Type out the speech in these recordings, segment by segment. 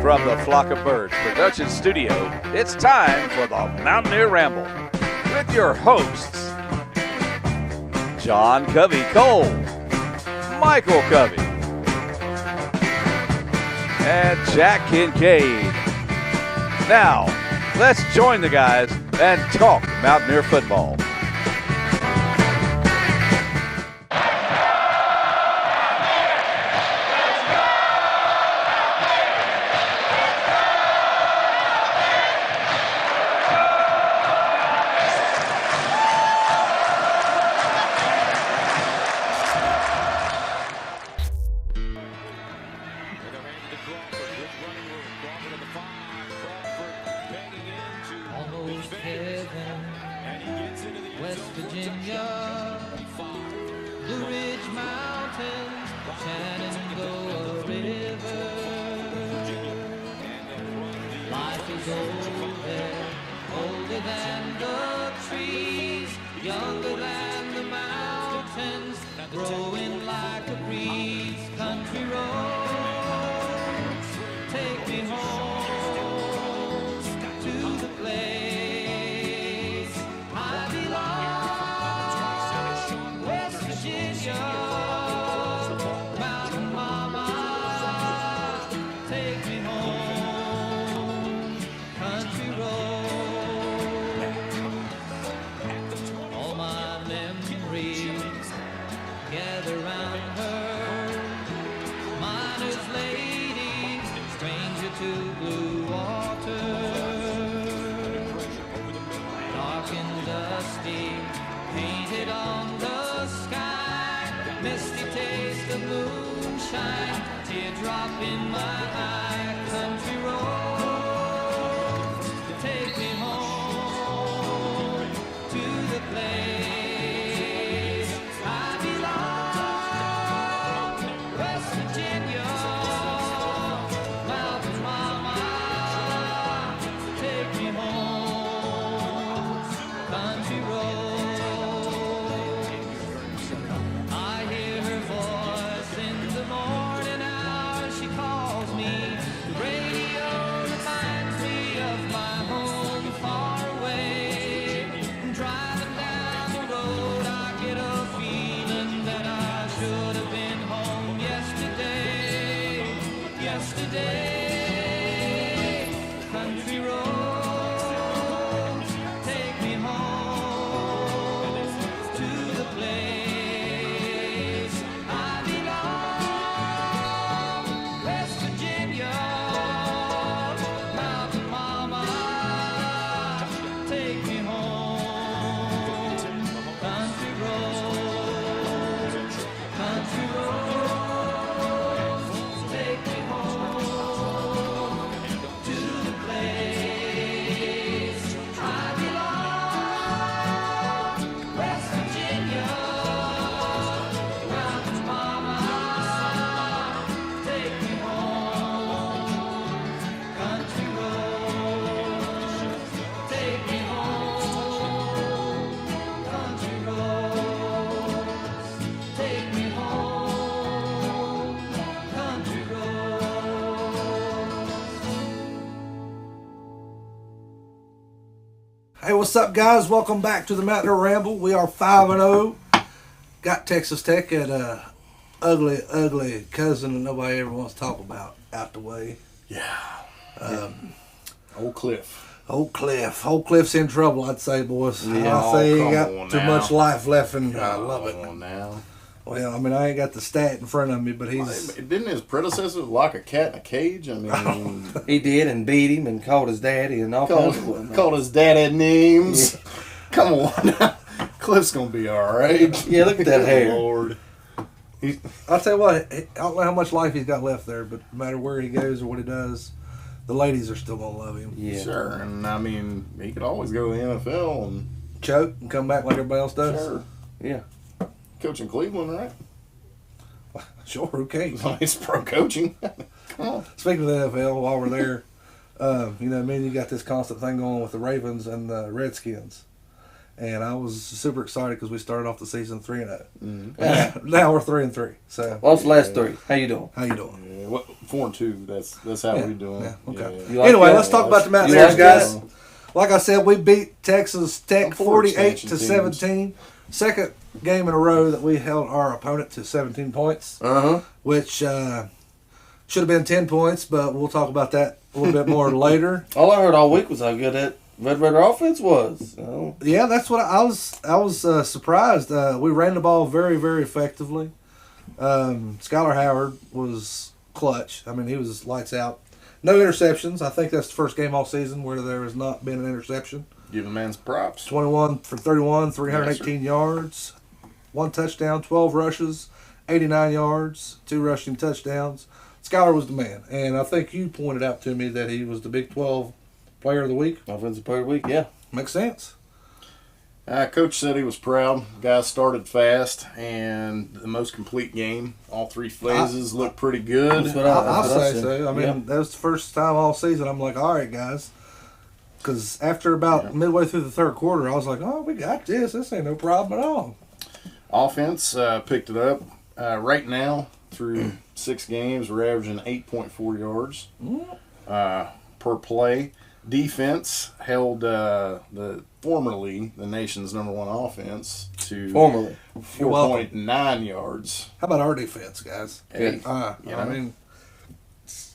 From the Flock of Birds production studio, it's time for the Mountaineer Ramble with your hosts, John Covey Cole, Michael Covey, and Jack Kincaid. Now, let's join the guys and talk Mountaineer football. Hey, what's up, guys? Welcome back to the Mountaineer Ramble. We are 5-0. Got Texas Tech at a ugly cousin that nobody ever wants to talk about out the way. Yeah. Old Cliff. Old Cliff's in trouble, I'd say, boys. Yeah, I say he come got on too now. much life left in Lubbock. Come on now. Well, I mean, I ain't got the stat in front of me, but he's... Didn't his predecessor lock a cat in a cage? I mean... He did, and beat him and called his daddy and all kinds of whatnot. Called his daddy names. Yeah. Come on now. Cliff's going to be all right. Yeah, look at that hair. Lord. I'll tell you what, I don't know how much life he's got left there, but no matter where he goes or what he does, the ladies are still going to love him. Yeah. Sure, and I mean, he could always go to the NFL and... choke and come back like everybody else does. Sure. Yeah. Coaching Cleveland, right? Sure, okay. He's pro coaching. Come on. Speaking of the NFL, while we're there, me and you got this constant thing going with the Ravens and the Redskins. And I was super excited because we started off the season 3-0. Mm-hmm. Now we're 3-3. So What's the last three? How you doing? how you doing? 4-2. That's how we're doing. Yeah, okay. Yeah. Anyway, let's talk about the Mountaineers, like guys. that? Like I said, we beat Texas Tech I'm for 48 expansion to teams. 17. Second game in a row that we held our opponent to 17 points, which should have been 10 points, but we'll talk about that a little bit more later. All I heard all week was how good that Red Raider offense was. So. Yeah, that's what I was surprised. We ran the ball very, very effectively. Skylar Howard was clutch. I mean, he was lights out. No interceptions. I think that's the first game all season where there has not been an interception. Give the man some props. 21 for 31, 318 yards, 1 touchdown, 12 rushes, 89 yards, 2 rushing touchdowns. Skylar was the man, and I think you pointed out to me that he was the Big 12 Player of the Week. Offensive Player of the Week, yeah. Makes sense. Coach said he was proud. Guys started fast and the most complete game. All 3 phases looked pretty good. That's what I'll I say said. so. I mean, Yeah. that was the first time all season I'm like, all right, guys. Because after about midway through the third quarter, I was like, oh, we got this. This ain't no problem at all. Offense picked it up. Right now, through 6 games, we're averaging 8.4 yards per play. Defense held formerly the nation's number 1 offense to Formerly. 4.9 yards. How about our defense, guys? Hey, I know. mean,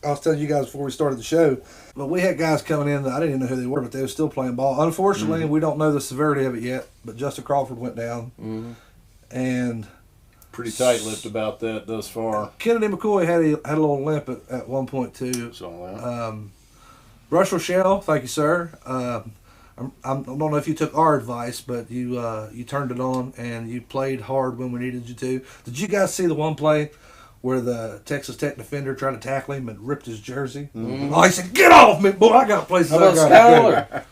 I was telling you guys before we started the show, but we had guys coming in that I didn't even know who they were, but they were still playing ball. Unfortunately, we don't know the severity of it yet, but Justin Crawford went down. And pretty tight-lipped about that thus far. Kennedy McCoy had a little limp at 1.2. So, Rush Rochelle, thank you, sir. I don't know if you took our advice, but you turned it on and you played hard when we needed you to. Did you guys see the one play where the Texas Tech defender tried to tackle him and ripped his jersey? Oh, he said, "Get off me, boy! I got places How I about got to go." Skyler?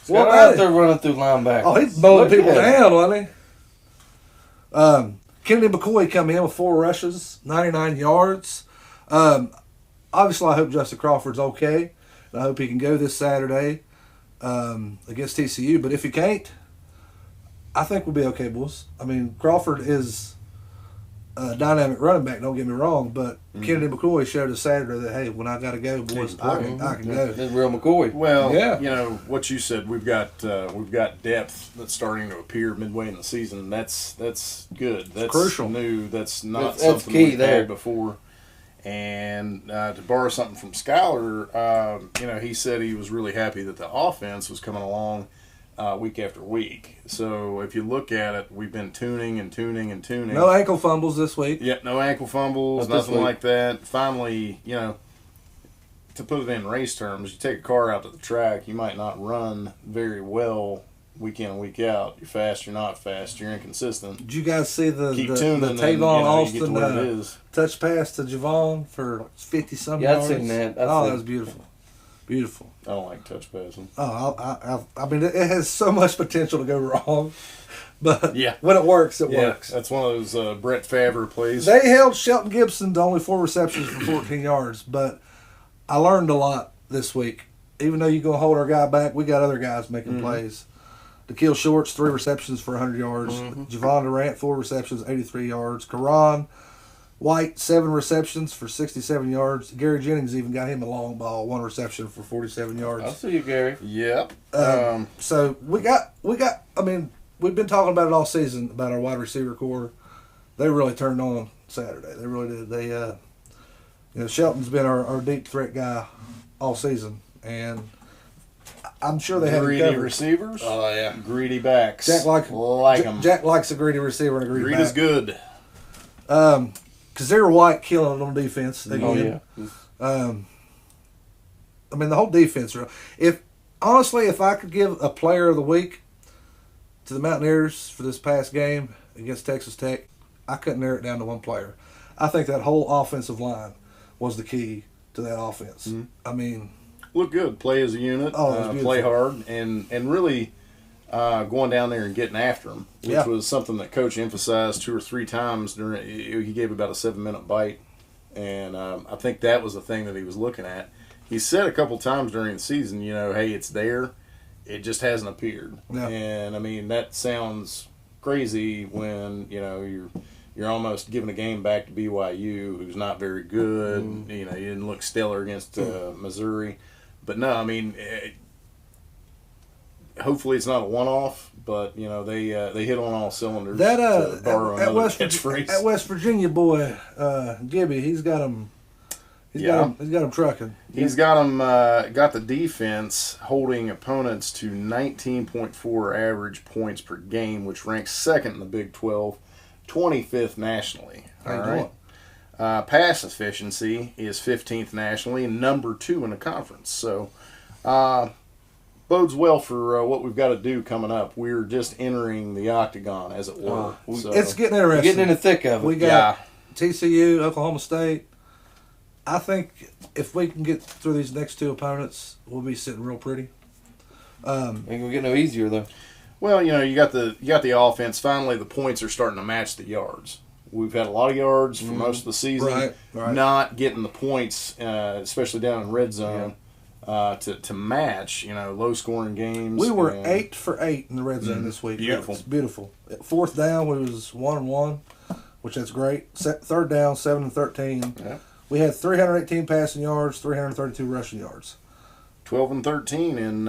What Skyler about out it? there running through linebackers. Oh, he's mowing Look people at him. down, wasn't he? Kennedy McCoy come in with 4 rushes, 99 yards. Obviously, I hope Justin Crawford's okay. And I hope he can go this Saturday against TCU. But if he can't, I think we'll be okay, boys. I mean, Crawford is a dynamic running back, don't get me wrong. But Kennedy McCoy showed us Saturday that, hey, when I got to go, boys, I can go. That's real McCoy. well, Yeah. you know what you said. We've got depth that's starting to appear midway in the season. That's good. That's crucial. new. That's not That's something key we've there. had before. And to borrow something from Skyler, he said he was really happy that the offense was coming along week after week. So if you look at it, we've been tuning and tuning and tuning. No ankle fumbles this week. Yep, no ankle fumbles, Not this nothing week. like that. Finally, to put it in race terms, you take a car out to the track, you might not run very well week in and week out. You're fast, you're not fast, you're inconsistent. Did you guys see the Keep the tuning, and Tavon you get to what it Austin is. touch pass to Javon for 50-some Yeah, I've yards? seen that. I've Oh, seen that was beautiful. Beautiful. I don't like touch passing. Oh, I mean, it has so much potential to go wrong, but Yeah. when it works, it Yeah, works. that's one of those Brett Favre plays. They held Shelton Gibson to only 4 receptions for 14 yards, but I learned a lot this week. Even though you're going to hold our guy back, we got other guys making plays. Nikhil Shorts, 3 receptions for 100 yards. Javon Durant, 4 receptions, 83 yards. Karan White, 7 receptions for 67 yards. Gary Jennings even got him a long ball, 1 reception for 47 yards. I'll see you, Gary. Yep. So we got. I mean, we've been talking about it all season about our wide receiver core. They really turned on Saturday. They really did. They, Shelton's been our deep threat guy all season, and I'm sure they have it Greedy covered. receivers. Oh, yeah. Greedy backs. Jack like them. Jack likes a greedy receiver and a greedy Greed back. is good. Kazir White killing it on defense. Oh, yeah. I mean, the whole defense. If I could give a player of the week to the Mountaineers for this past game against Texas Tech, I couldn't narrow it down to one player. I think that whole offensive line was the key to that offense. I mean, Look good. Play as a unit. Oh, it was beautiful. Play hard and really going down there and getting after them, which Yeah. was something that Coach emphasized 2 or 3 times during. He gave about a 7-minute bite, and I think that was the thing that he was looking at. He said a couple times during the season, hey, it's there, it just hasn't appeared. Yeah. And I mean that sounds crazy when you're you're almost giving a game back to BYU, who's not very good. You know, you didn't look stellar against Missouri. But no, I mean, hopefully it's not a one-off. But you know, they hit on all cylinders. That to borrow at another catchphrase. At West Virginia boy, Gibby, he's got him. He's got him trucking. He's got the defense holding opponents to 19.4 average points per game, which ranks second in the Big 12, 25th nationally. How you doing? Pass efficiency is 15th nationally and number 2 in the conference. So, bodes well for what we've got to do coming up. We're just entering the octagon, as it were. So, it's getting interesting. Getting in the thick of it. We got TCU, Oklahoma State. I think if we can get through these next 2 opponents, we'll be sitting real pretty. Ain't gonna get no easier though. Well, you know, you got the offense. Finally, the points are starting to match the yards. We've had a lot of yards for most of the season. Right. Not getting the points, especially down in red zone, to match. You know, low scoring games. We were 8 for 8 in the red zone this week. Beautiful. It's beautiful. 4th down, we was 1-1, which that's great. 3rd down, 7-13. Yeah. We had 318 passing yards, 332 rushing yards. 12-13 in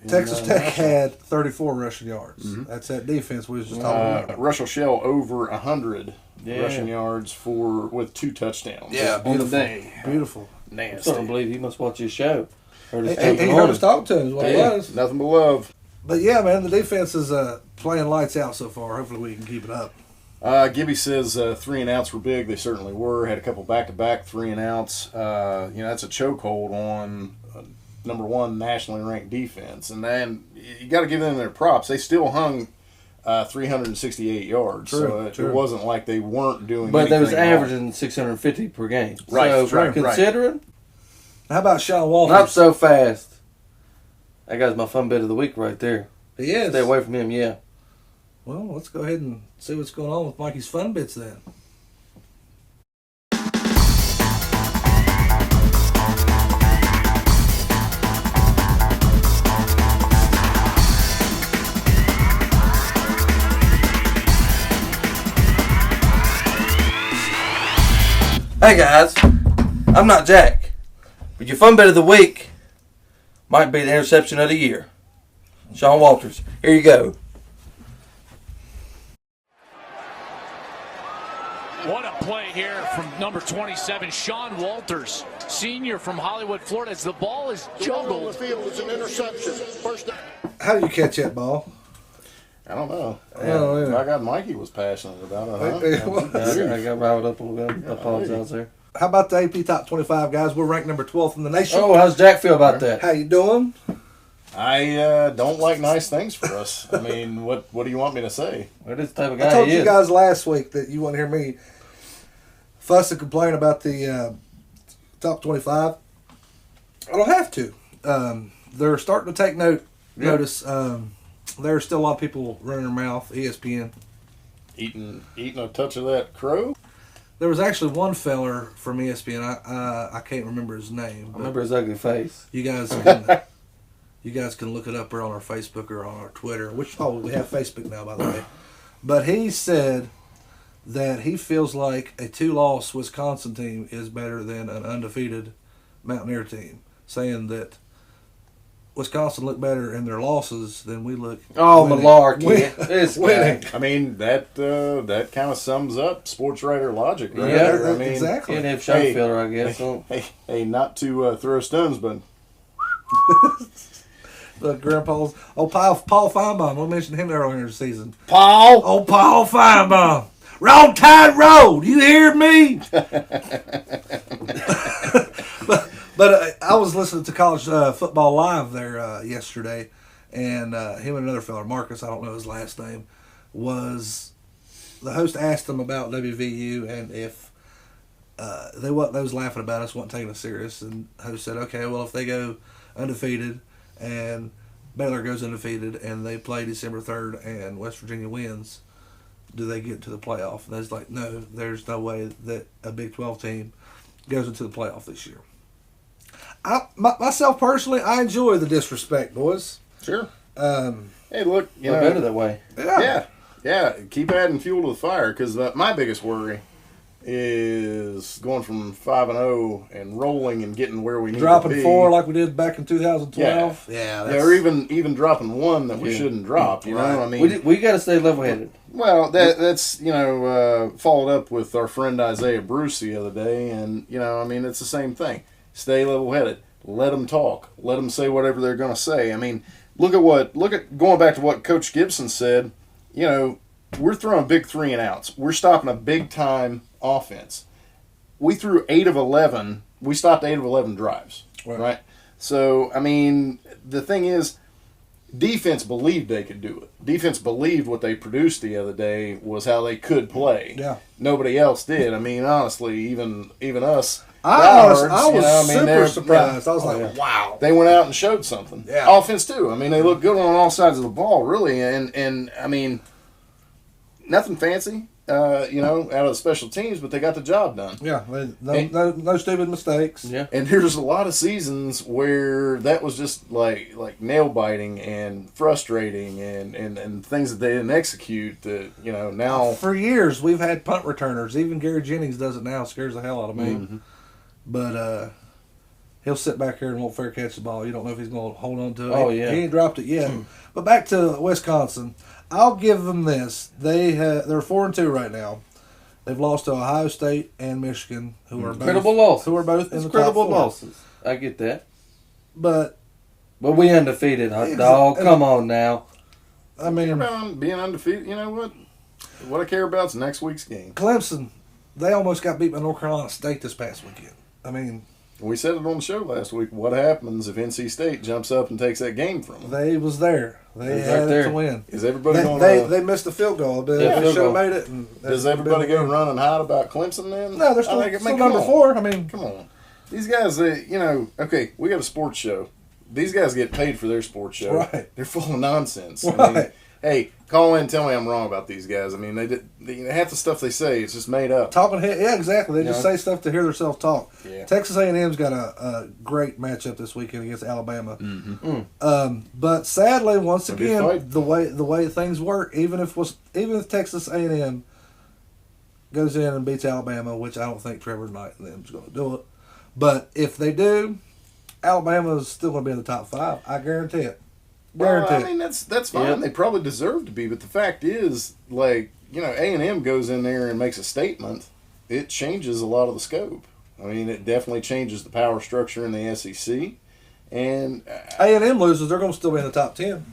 Texas Tech had 34 rushing yards. That's that defense we was just talking about. Russell Shell over 100 Yeah. rushing yards with 2 touchdowns. Yeah, on the day. Beautiful. I Nasty. don't believe he must watch his show. Heard us He talking heard on us it. talk to him is what it was. Nothing but love. But yeah, man, the defense is playing lights out so far. Hopefully we can keep it up. Gibby says 3 and outs were big. They certainly were. Had a couple back-to-back 3 and outs. You know, that's a chokehold on number 1 nationally ranked defense. And then you got to give them their props. They still hung 368 yards. True. It wasn't like they weren't doing But they was anything wrong. averaging 650 per game. Right, So that's right, considering, How about Sean Walters? not so fast. That guy's my fun bit of the week right there. He is. Stay away from him, yeah. Well, let's go ahead and see what's going on with Mikey's fun bits then. Hey guys, I'm not Jack, but your fun bit of the week might be the interception of the year. Sean Walters, here you go. What a play here from number 27, Sean Walters, senior from Hollywood, Florida, as the ball is juggled. The field is an interception. First down. How do you catch that ball? I don't know. Oh, yeah. I got Mikey was passionate about it. Huh? I got riled up a little bit. I apologize there. How about the AP Top 25, guys? We're ranked number 12th in the nation. Oh, how's Jack feel about that? How you doing? I don't like nice things for us. I mean, what do you want me to say? Well, this type of guy I told he you is. guys last week that you want to hear me fuss and complain about the top 25. I don't have to. They're starting to take notice. There's still a lot of people running their mouth. ESPN. Eating a touch of that crow? There was actually one feller from ESPN. I can't remember his name. I But remember his ugly face. you guys can look it up or on our Facebook or on our Twitter, which we have Facebook now, by the way. But he said that he feels like a 2-loss Wisconsin team is better than an undefeated Mountaineer team, saying that Wisconsin looked better in their losses than we look. Oh, winning. malarkey. This Winning. guy. I mean, that kind of sums up sports writer logic, right? Yeah, there. I mean, exactly. Can't have shot filler, I guess. So. Hey, not to throw stones, but Look, Grandpa's Paul Feinbaum. We mentioned him earlier in the season. Paul. Oh, Paul Feinbaum. Wrong Tide Road. You hear me? But I was listening to College Football Live there yesterday, and him and another fella, Marcus, I don't know his last name, was the host asked them about WVU and if they was laughing about us, wasn't taking us serious, and the host said, okay, well, if they go undefeated and Baylor goes undefeated and they play December 3rd and West Virginia wins, do they get to the playoff? And I was like, no, there's no way that a Big 12 team goes into the playoff this year. Myself personally, I enjoy the disrespect, boys. Sure. Um, Hey, look, you We're know, better that way. yeah. Yeah, keep adding fuel to the fire because my biggest worry is going from 5-0 and rolling and getting where we need Dropping to be. 4 like we did back in 2012. Yeah, or even dropping 1 that we shouldn't drop. You know, I mean, we got to stay level-headed. Well, that's followed up with our friend Isaiah Bruce the other day, and I mean, it's the same thing. Stay level-headed. Let them talk. Let them say whatever they're going to say. I mean, look at going back to what Coach Gibson said. We're throwing big 3 and outs. We're stopping a big time offense. We threw 8 of 11. We stopped 8 of 11 drives. Right? So, I mean, the thing is, defense believed they could do it. Defense believed what they produced the other day was how they could play. Yeah. Nobody else did. I mean, honestly, even us. I was super surprised. I was like, wow. They went out and showed something. Yeah. Offense, too. I mean, they look good on all sides of the ball, really. And I mean, nothing fancy, out of the special teams, but they got the job done. Yeah, no stupid mistakes. Yeah. And there's a lot of seasons where that was just like nail biting and frustrating and things that they didn't execute that, now. For years, we've had punt returners. Even Gary Jennings does it now. Scares the hell out of me. Mm-hmm. But he'll sit back here and won't fair catch the ball. You don't know if he's going to hold on to it. Oh, yeah. He ain't dropped it yet. But back to Wisconsin. I'll give them this. They're 4-2 right now. They've lost to Ohio State and Michigan, who are credible losses. Who are both in the credible top 4. losses. I get that. But we undefeated, hot dog. Come on now. I mean, about being undefeated. You know what? What I care about is next week's game. Clemson, they almost got beat by North Carolina State this past weekend. I mean, we said it on the show last week. What happens if NC State jumps up and takes that game from them? they was there. They had right it to win. Is everybody going they missed the field goal. They should have made it. And does everybody go running hot about Clemson then? No, they're still number 4. I mean, come on. These guys, okay, we got a sports show. These guys get paid for their sports show. Right. They're full of nonsense. Right. I mean, hey, call in and tell me I'm wrong about these guys. I mean, half the stuff they say is just made up. Talking head, yeah, exactly. They just say stuff to hear themselves talk. Yeah. Texas A&M's got a great matchup this weekend against Alabama. But sadly, once again, the way things work, even if Texas A&M goes in and beats Alabama, which I don't think Trevor Knight and them is going to do it, but if they do, Alabama is still going to be in the top 5. I guarantee it. Well, I mean, that's fine. Yep. They probably deserve to be, but the fact is, A&M goes in there and makes a statement. It changes a lot of the scope. I mean, it definitely changes the power structure in the SEC. And A&M loses, they're going to still be in the top 10.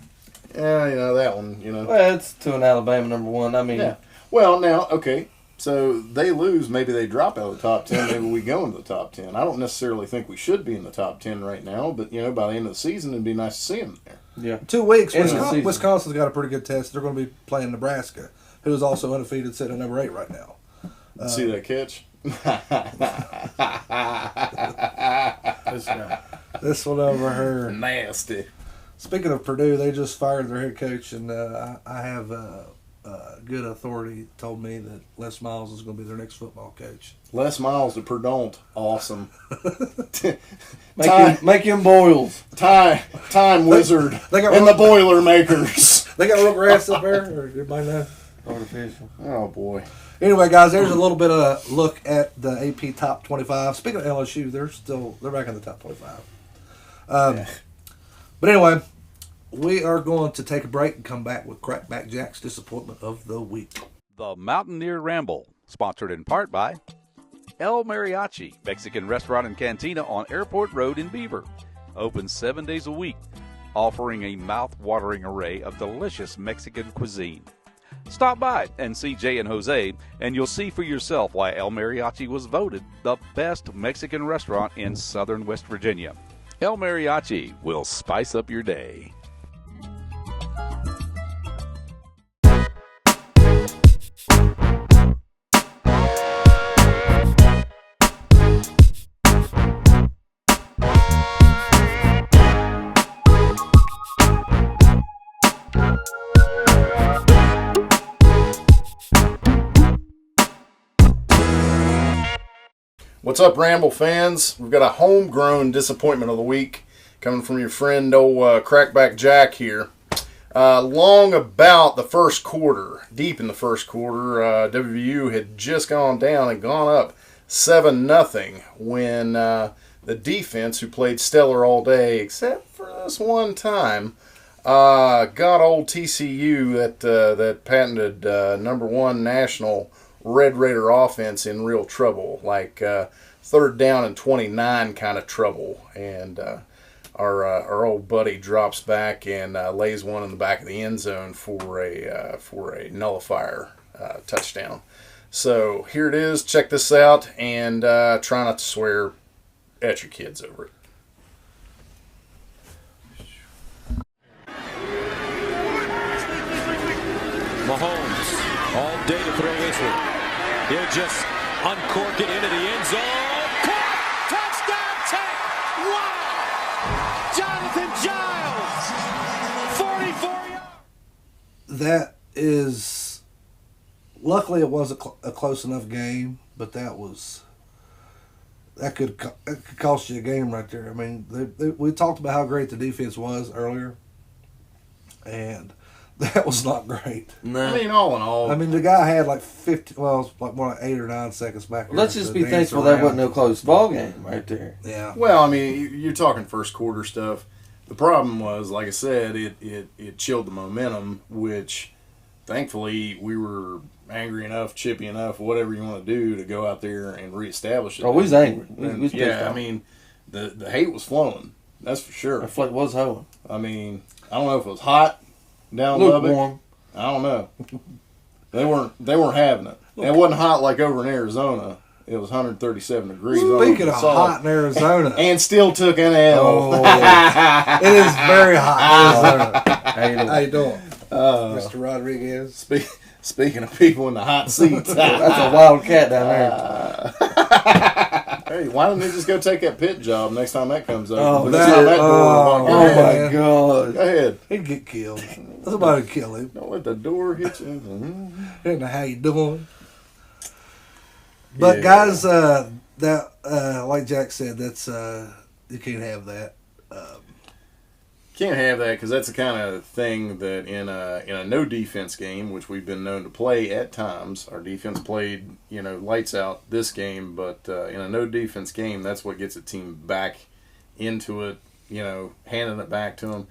Yeah, that one, Well, it's to an Alabama number 1. I mean. Yeah. Well, now, okay. So they lose, maybe they drop out of the top 10, maybe we go into the top 10. I don't necessarily think we should be in the top 10 right now, but, by the end of the season, it'd be nice to see them there. Yeah. 2 weeks, Wisconsin's got a pretty good test. They're going to be playing Nebraska, who is also undefeated, sitting at number 8 right now. See that catch? This one over here. Nasty. Speaking of Purdue, they just fired their head coach, and I have good authority told me that Les Miles is going to be their next football coach. Les Miles to Purdue, awesome. Make him boils. Time wizard and the Boilermakers. They got real grass up there, or everybody know? Artificial. Oh boy. Anyway, guys, there's a little bit of a look at the AP top 25. Speaking of LSU, they're back in the top 25. But anyway, we are going to take a break and come back with Crackback Jack's disappointment of the week. The Mountaineer Ramble, sponsored in part by El Mariachi, Mexican restaurant and cantina on Airport Road in Beaver. Open 7 days a week, offering a mouth-watering array of delicious Mexican cuisine. Stop by and see Jay and Jose, and you'll see for yourself why El Mariachi was voted the best Mexican restaurant in southern West Virginia. El Mariachi will spice up your day. What's up, Ramble fans? We've got a homegrown disappointment of the week coming from your friend, old Crackback Jack here. Long about the first quarter, deep in the first quarter, WVU had just gone down and gone up 7-0 when the defense, who played stellar all day, except for this one time, got old TCU that patented #1 national Red Raider offense in real trouble, like 3rd down and 29 kind of trouble. And our old buddy drops back and lays one in the back of the end zone for a nullifier touchdown. So here it is. Check this out, and try not to swear at your kids over it. Mahomes all day to throw this one. He'll just uncork it into the end zone. Caught! Touchdown, Tech! Wow! Jonathan Giles! 44 yards. That is, luckily it was a close enough game, but that could cost you a game right there. I mean, we talked about how great the defense was earlier, and that was not great. No. I mean, all in all, I mean, the guy had like 50, well, it was like more like 8 or 9 seconds back there. Let's just be thankful that wasn't no close ball game right there. Yeah. well, I mean, you're talking first quarter stuff. The problem was, like I said, it chilled the momentum, which thankfully we were angry enough, chippy enough, whatever you want to do, to go out there and reestablish it. Oh, we was angry. We was pissed yeah, off. I mean, the hate was flowing. That's for sure. Our flight was hoeing. I mean, I don't know if it was hot down in Lubbock. Lukewarm. I don't know. They weren't having it. And it wasn't hot like over in Arizona. It was 137 degrees. Speaking of hot in Arizona. And still took an L. Oh, it is very hot in Arizona. How you doing? Mr. Rodriguez. Speaking of people in the hot seats. That's a wild cat down there. Hey, why don't they just go take that pit job next time that comes up? Oh, my my God. Go ahead. He'd get killed. Somebody would kill him. Don't let the door hit you. I don't know how you doing. But guys, that like Jack said, that's you can't have that. Can't have that, because that's the kind of thing that in a no defense game, which we've been known to play at times, our defense played lights out this game, but in a no defense game, that's what gets a team back into it, handing it back to them.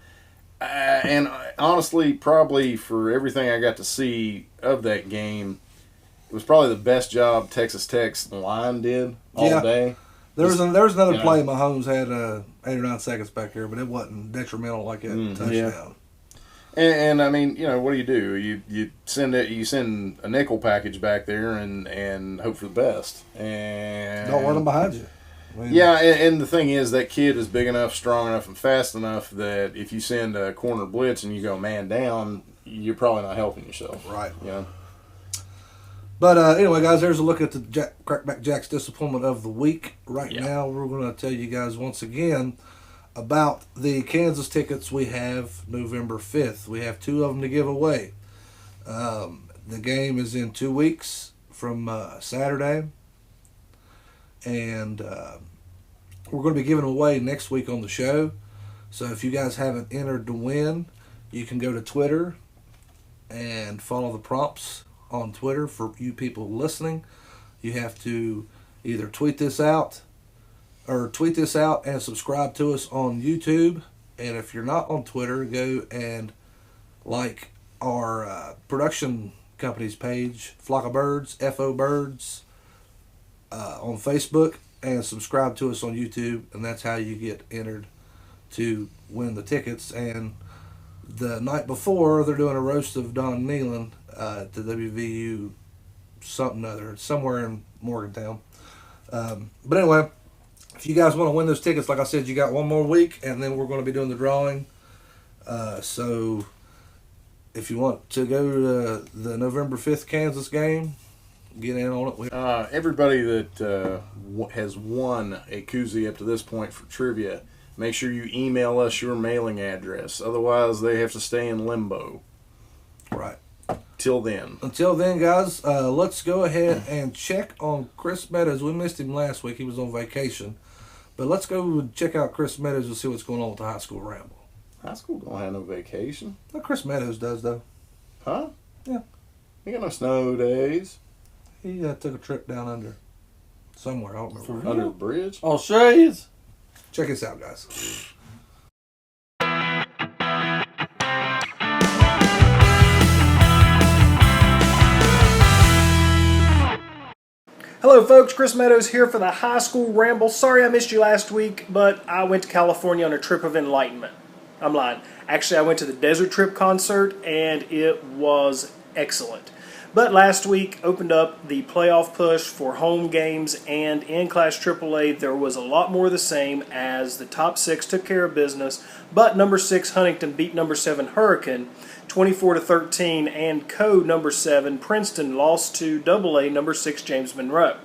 And honestly, probably for everything I got to see of that game, it was probably the best job Texas Tech's line did all day. There was another play Mahomes had 8 or 9 seconds back there, but it wasn't detrimental like that touchdown. Yeah. And I mean, what do? You send a nickel package back there and hope for the best. And don't run them behind you. I mean, yeah, and the thing is, that kid is big enough, strong enough, and fast enough that if you send a corner blitz and you go man down, you're probably not helping yourself. Right. Yeah. But anyway, guys, there's a look at the Crackback Jack's disappointment of the week. Now, we're going to tell you guys once again about the Kansas tickets we have November 5th. We have 2 of them to give away. The game is in 2 weeks from Saturday. And we're going to be giving them away next week on the show. So if you guys haven't entered to win, you can go to Twitter and follow the prompts on Twitter. For you people listening, you have to either tweet this out and subscribe to us on YouTube. And if you're not on Twitter, go and like our production company's page, Flock of Birds, FO Birds, on Facebook, and subscribe to us on YouTube, and that's how you get entered to win the tickets. And the night before, they're doing a roast of Don Nealon at the WVU something other, somewhere in Morgantown. But anyway, if you guys want to win those tickets, like I said, you got 1 more week, and then we're going to be doing the drawing. So if you want to go to the November 5th Kansas game, get in on it. Everybody that has won a koozie up to this point for trivia, make sure you email us your mailing address. Otherwise, they have to stay in limbo. Right. Until then, guys, let's go ahead and check on Chris Meadows. We missed him last week. He was on vacation. But let's go check out Chris Meadows and see what's going on with the high school ramble. High school don't have no vacation. Well, Chris Meadows does, though. Huh? Yeah. He got no snow days. He took a trip down under somewhere. I don't remember. Under the bridge? Australians. Check this out, guys. Hello folks, Chris Meadows here for the High School Ramble. Sorry I missed you last week, but I went to California on a trip of enlightenment. I'm lying. Actually, I went to the Desert Trip concert and it was excellent. But last week opened up the playoff push for home games, and in Class AAA there was a lot more of the same as the top 6 took care of business, but number 6 Huntington beat number 7 Hurricane 24-13, and number 7 Princeton lost to AA number 6 James Monroe.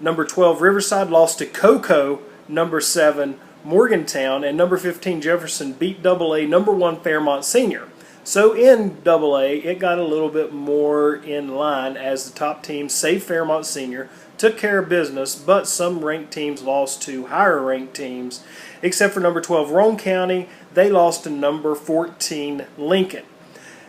Number 12 Riverside lost to Cocoa number 7 Morgantown, and number 15 Jefferson beat AA number 1 Fairmont Senior. So in AA, it got a little bit more in line as the top teams, save Fairmont Senior, took care of business, but some ranked teams lost to higher ranked teams, except for number 12 Roane County. They lost to number 14 Lincoln.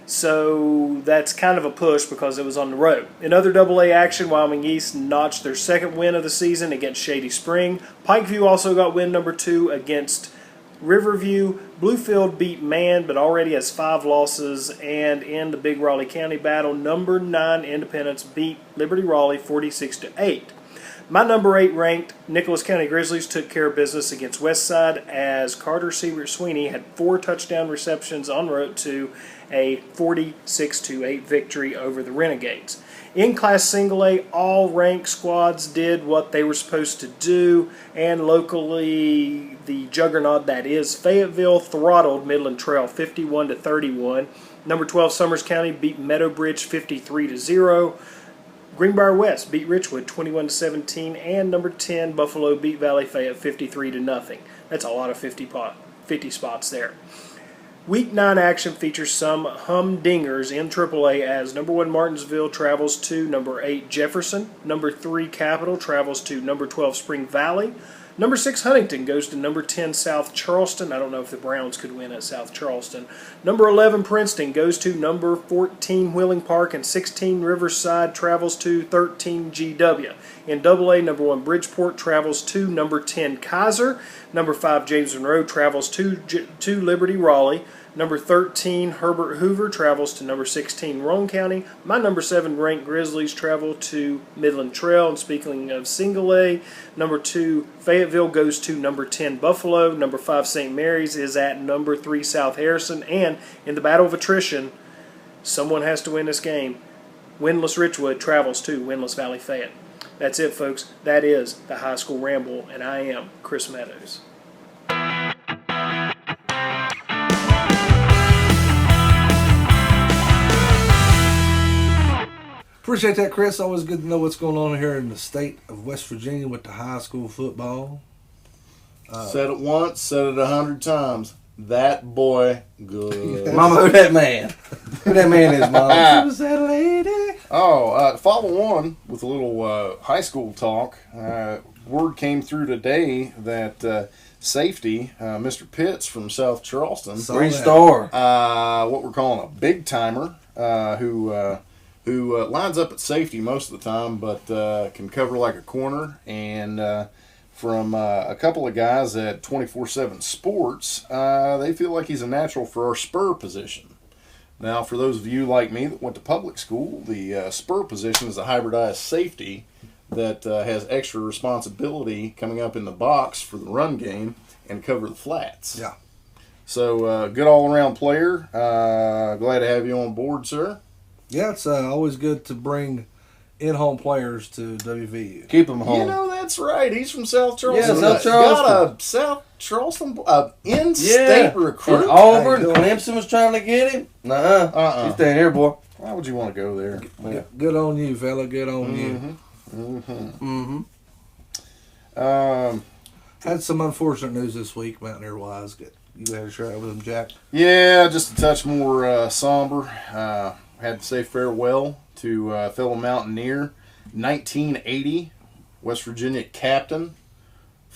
So that's kind of a push because it was on the road. In other AA action, Wyoming East notched their second win of the season against Shady Spring. Pikeview also got win number 2 against Riverview. Bluefield beat Man, but already has 5 losses. And in the big Raleigh County battle, number 9 Independence beat Liberty Raleigh 46-8. My number 8 ranked Nicholas County Grizzlies took care of business against Westside as Carter Siebert Sweeney had 4 touchdown receptions en route to a 46-8 victory over the Renegades. In Class Single A, all ranked squads did what they were supposed to do, and locally, the juggernaut that is Fayetteville throttled Midland Trail 51-31. Number 12 Summers County beat Meadowbridge 53-0. Greenbrier West beat Richwood 21-17, and number 10 Buffalo beat Valley Fayette 53-0. That's a lot of 50 spots there. Week 9 action features some humdingers in AAA as number 1 Martinsville travels to number 8 Jefferson, number 3 Capital travels to number 12 Spring Valley, number 6 Huntington goes to number 10 South Charleston. I don't know if the Browns could win at South Charleston. Number 11 Princeton goes to number 14 Wheeling Park, and 16 Riverside travels to 13 GW. In AA, number 1 Bridgeport travels to number 10 Kaiser. Number 5 James Monroe travels to Liberty Raleigh. Number 13 Herbert Hoover travels to number 16 Roane County. My number 7 ranked Grizzlies travel to Midland Trail. And speaking of Single A, number 2 Fayetteville goes to number 10 Buffalo. Number 5 St. Mary's is at number 3 South Harrison. And in the battle of attrition, someone has to win this game. Winless Richwood travels to winless Valley Fayette. That's it, folks. That is the High School Ramble, and I am Chris Meadows. Appreciate that, Chris. Always good to know what's going on here in the state of West Virginia with the high school football. Said it once, said it 100 times. That boy good. Mama, who that man? Who that man is, Mama? Who's that lady? Follow on with a little high school talk. Word came through today that safety, Mr. Pitts from South Charleston, 3-star, what we're calling a big timer, who lines up at safety most of the time, but can cover like a corner. And from a couple of guys at 24/7 Sports, they feel like he's a natural for our spur position. Now, for those of you like me that went to public school, the spur position is a hybridized safety that has extra responsibility coming up in the box for the run game and cover the flats. Yeah. So, good all-around player. Glad to have you on board, sir. Yeah, it's always good to bring in-home players to WVU. keep him home. You know, that's right. He's from South Charleston. Yeah, South Charleston. Got a South Charleston in-state recruit. And Auburn, Hey, Clemson was trying to get him. Nuh-uh. He's staying here, boy. Why would you want to go there? Yeah. Good on you, fella. Good on you. Had some unfortunate news this week, Mountaineer-wise. You had a share with them, Jack? Yeah, just a touch more somber. Had to say farewell to fellow Mountaineer, 1980 West Virginia captain,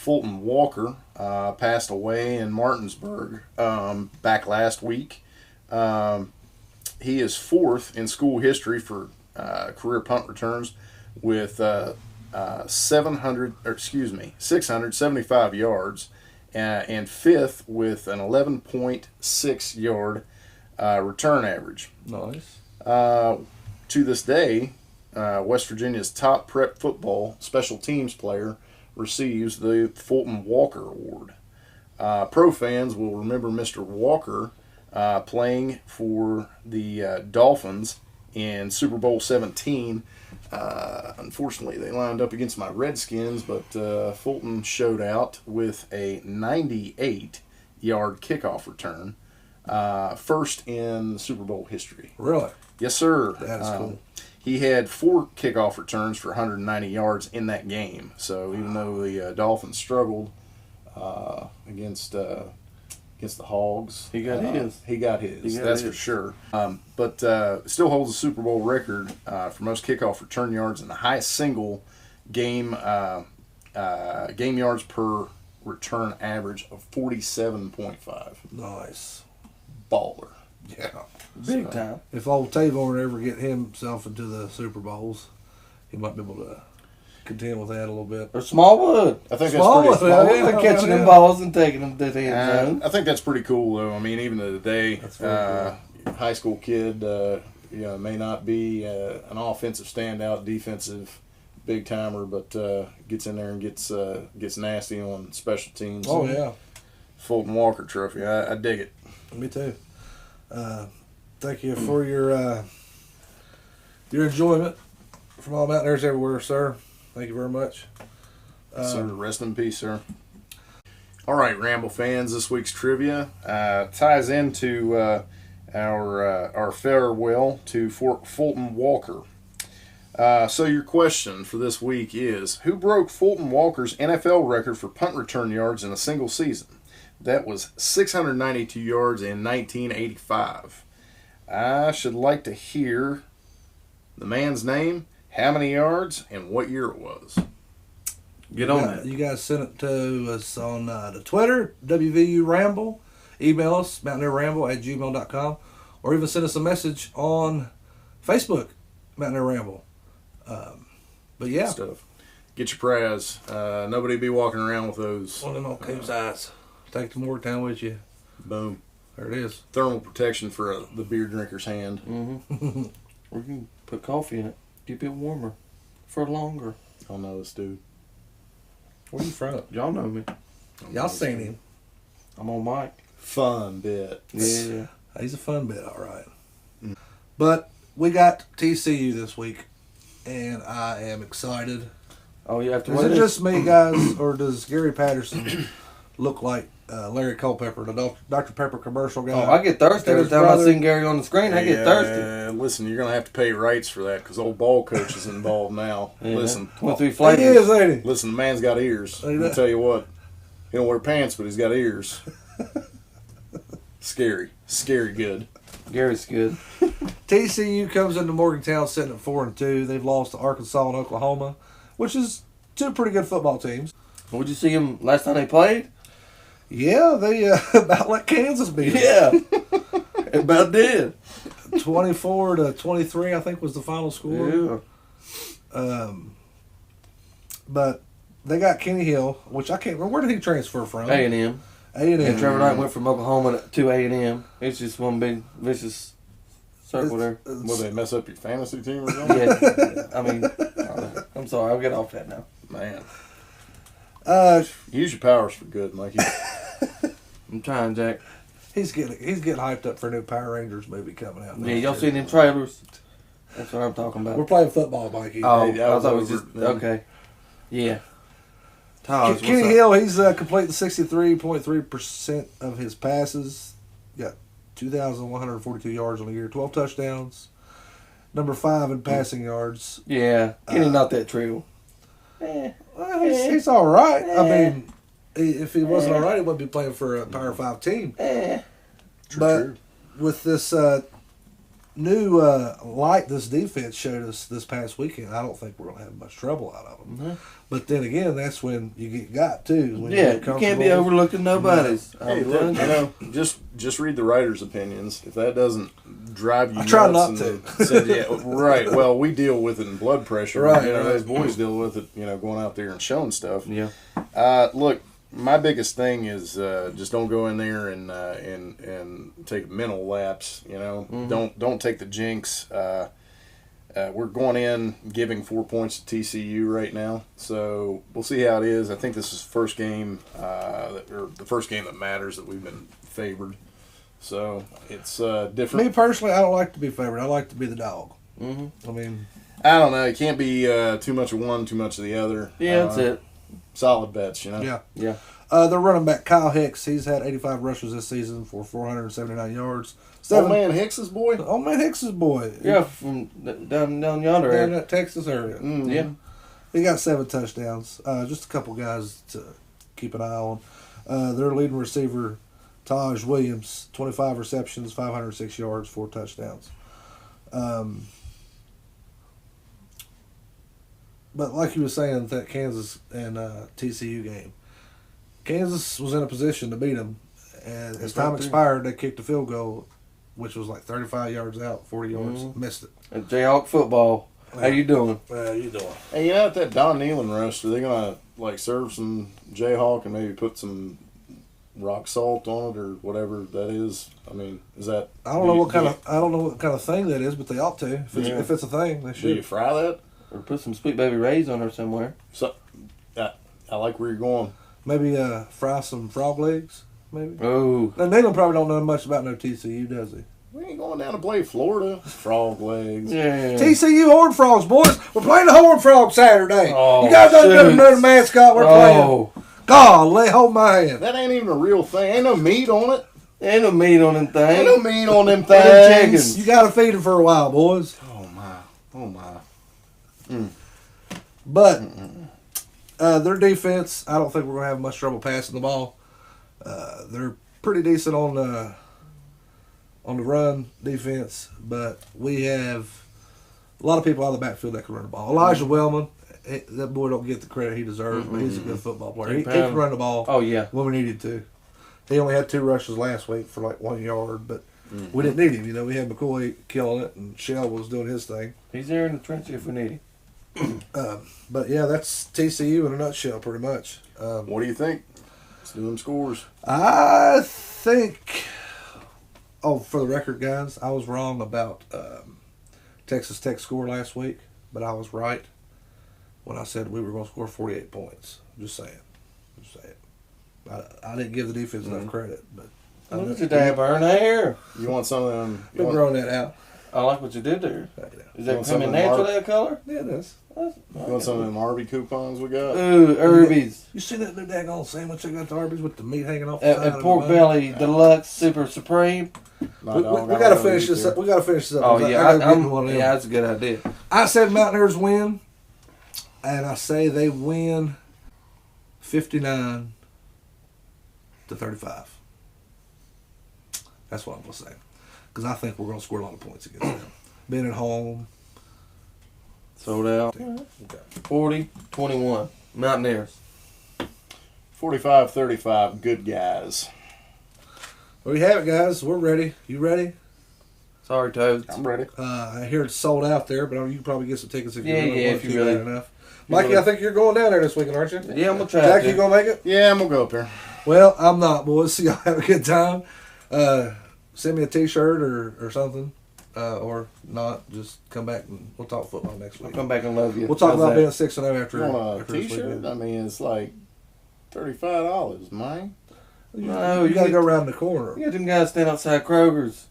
Fulton Walker passed away in Martinsburg back last week. He is fourth in school history for career punt returns with 675 yards, and fifth with an 11.6 yard return average. Nice. To this day, West Virginia's top prep football special teams player receives the Fulton Walker Award. Pro fans will remember Mr. Walker playing for the Dolphins in Super Bowl 17. Unfortunately, they lined up against my Redskins, but Fulton showed out with a 98-yard kickoff return, first in Super Bowl history. Really? Yes, sir. That is cool. He had 4 kickoff returns for 190 yards in that game. So even though the Dolphins struggled against the Hogs, He got his. He got his. He got That's his. for sure. But still holds a Super Bowl record for most kickoff return yards and the highest single game yards per return average of 47.5. Nice. Baller. Yeah. Big time. If old Tavon ever get himself into the Super Bowls, he might be able to contend with that a little bit. Or Smallwood. I think Smallwood, that's pretty. yeah. Catching them balls and taking them to the end zone. I think that's pretty cool, though. I mean, even to today, That's very high school kid, may not be an offensive standout, defensive big timer, but gets in there and gets nasty on special teams. Oh, yeah. Fulton Walker Trophy. I dig it. Me too. Thank you for your enjoyment from all Mountaineers everywhere, sir. Thank you very much. Sir, rest in peace, sir. All right, Ramble fans, this week's trivia ties into our farewell to Fulton Walker. So your question for this week is, who broke Fulton Walker's NFL record for punt return yards in a single season? That was 692 yards in 1985. I should like to hear the man's name, how many yards, and what year it was. Get on that. You guys send it to us on the Twitter, WVU Ramble. Email us, mountaineerramble@gmail.com. Or even send us a message on Facebook, Mountaineer Ramble. But yeah. Stuff. Get your prize. Nobody be walking around with those. One of them on Cape's eyes. Take the Morgantown with you. Boom. There it is. Thermal protection for the beer drinker's hand. Mm-hmm. Or you can put coffee in it. Keep it warmer. For longer. I know this dude. Where you from? Y'all know me. Y'all seen him. I'm on mic. Fun bit. Yeah. He's a fun bit, all right. But we got TCU this week, and I am excited. Oh, you have to Is wait. it just me, guys, or does Gary Patterson look like Larry Culpepper, the Dr. Pepper commercial guy? Oh, I get thirsty every His time I brother- see Gary on the screen. I get thirsty. Listen, you're going to have to pay rights for that because old ball coach is involved now. Yeah, Listen, 23 He flavors. is, ain't he? listen, the man's got ears. Ain't I'll that- tell you what. He don't wear pants, but he's got ears. Scary. Scary good. Gary's good. TCU comes into Morgantown sitting at 4-2. They've lost to Arkansas and Oklahoma, which is two pretty good football teams. Would you see him last time they played? Yeah, they about let Kansas beat them. Yeah. It about did. 24-23, I think was the final score. Yeah. But they got Kenny Hill, which I can't remember. Where did he transfer from? A&M. A&M. And Trevor Knight went from Oklahoma to A&M. It's just one big vicious circle there. Will they mess up your fantasy team or something? Yeah. I mean, I'm sorry. I'll get off that now. Man. Uh, Use your powers for good, Mikey. I'm trying, Jack. he's getting hyped up for a new Power Rangers movie coming out. Yeah, y'all seen them trailers? That's what I'm talking about. We're playing football, Mikey. Oh, Hey, I was thought it was over just it, man. okay. Yeah. Taj, Kenny what's up? Hill, he's completing 63.3% of his passes. Got 2,142 yards on the year, 12 touchdowns. Number 5 in passing yards. Yeah, Kenny not that trill. Well, he's all right. I mean, if he wasn't all right, he wouldn't be playing for a Power 5 team. But with this new light this defense showed us this past weekend, I don't think we're going to have much trouble out of them. Mm-hmm. But then again, that's when you get got too. When Yeah, get you can't comfortable. be overlooking nobody's. Hey, look, just read the writers' opinions. If that doesn't drive you I try nuts not and said, yeah, right. Well, we deal with it in blood pressure. Right, Those boys deal with it. Going out there and showing stuff. Yeah. Look, my biggest thing is just don't go in there and take mental lapse. Don't take the jinx. We're going in giving 4 points to TCU right now, so we'll see how it is. I think this is the first game, or the first game that matters that we've been favored. So it's different. Me personally, I don't like to be favored. I like to be the dog. Mm-hmm. I mean, I don't know. It can't be too much of one, too much of the other. Yeah, that's it. Solid bets, Yeah. Yeah. Their running back Kyle Hicks, he's had 85 rushes this season for 479 yards. Oh man, Hicks's boy. Oh man, Hicks's boy. Yeah, from down yonder in area. that Texas area. Mm-hmm. Yeah. He got 7 touchdowns. Just a couple guys to keep an eye on. Their leading receiver, Taj Williams, 25 receptions, 506 yards, 4 touchdowns. But like you were saying, that Kansas and TCU game, Kansas was in a position to beat them, and as time expired, they kicked a field goal, which was like 35 yards out, 40 yards, missed it. And Jayhawk football. How you doing? How you doing? Hey, at that Don Nealon roast, are they gonna serve some Jayhawk and maybe put some rock salt on it or whatever that is? I mean, is that? I don't know what kind of thing that is, but they ought to. If it's a thing, they should. Do you fry that? Or put some Sweet Baby Ray's on there somewhere. So, I like where you're going. Maybe fry some frog legs, maybe. Oh. Now, Nealon probably don't know much about no TCU, does he? We ain't going down to play Florida. Frog legs. Yeah. TCU Horned Frogs, boys. We're playing the Horned Frogs Saturday. Oh, you guys don't know the mascot we're playing. God, hold my hand. That ain't even a real thing. Ain't no meat on it. Ain't no meat on them things. Ain't no meat on them Them things. chickens. You got to feed them for a while, boys. Oh my. But their defense, I don't think we're going to have much trouble passing the ball. They're pretty decent on the run defense, but we have a lot of people out of the backfield that can run the ball. Elijah Wellman, that boy don't get the credit he deserves, but he's a good football player. He can run the ball. Oh, yeah. When we needed to. He only had 2 rushes last week for like 1 yard, but we didn't need him. We had McCoy killing it, and Shell was doing his thing. He's there in the trench if we need him. But yeah, that's TCU in a nutshell, pretty much. What do you think? Let's do them scores. I think. Oh, for the record, guys, I was wrong about Texas Tech score last week, but I was right when I said we were going to score 48 points. Just saying. I didn't give the defense enough credit, but Look at your damn burn hair. You want some of them? been growing that out. I like what you did there. Is that Want coming some natural, Mark? that color? Yeah, it is. You want some of them Arby coupons we got? Ooh, Irby's. You see that new daggone sandwich I got to Arby's with the meat hanging off the side And of pork the bun? belly deluxe super supreme. My We dog, got to finish this up. We got to finish this up. Oh I yeah, gotta get one of them. yeah, that's a good idea. I said Mountaineers win, and I say they win 59-35. That's what I'm going to say. Because I think we're going to score a lot of points against them. Being at home. Sold out. Okay. 40-21. Mountaineers. 45-35. Good guys. Well, you have it, guys. We're ready. You ready? Sorry, Toads. I'm ready. I hear it's sold out there, but you can probably get some tickets if you Yeah, really yeah, want if you to really- bad enough. Mikey, I think you're going down there this weekend, aren't you? Yeah, I'm going to try Jack, to. you going to make it? Yeah, I'm gonna go up there. Well, I'm not, boys. So y'all have a good time. Send me a T-shirt or something, or not. Just come back and we'll talk football next I'll week. come back and love you. We'll talk How's about that? being 6-0 after. You want after a this T-shirt? weekend. I mean, it's like $35, man. No, You got to get- go around the corner. You got them guys stand outside Kroger's.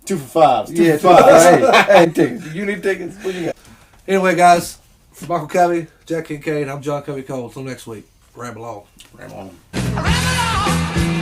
2 for $5. 2 Yeah, for $5. hey, tickets. You need tickets. What you got? Anyway, guys, for Michael Covey, Jack Kincaid, I'm John Covey Cole. Until next week, ramble on. Ramble on. Ramble on.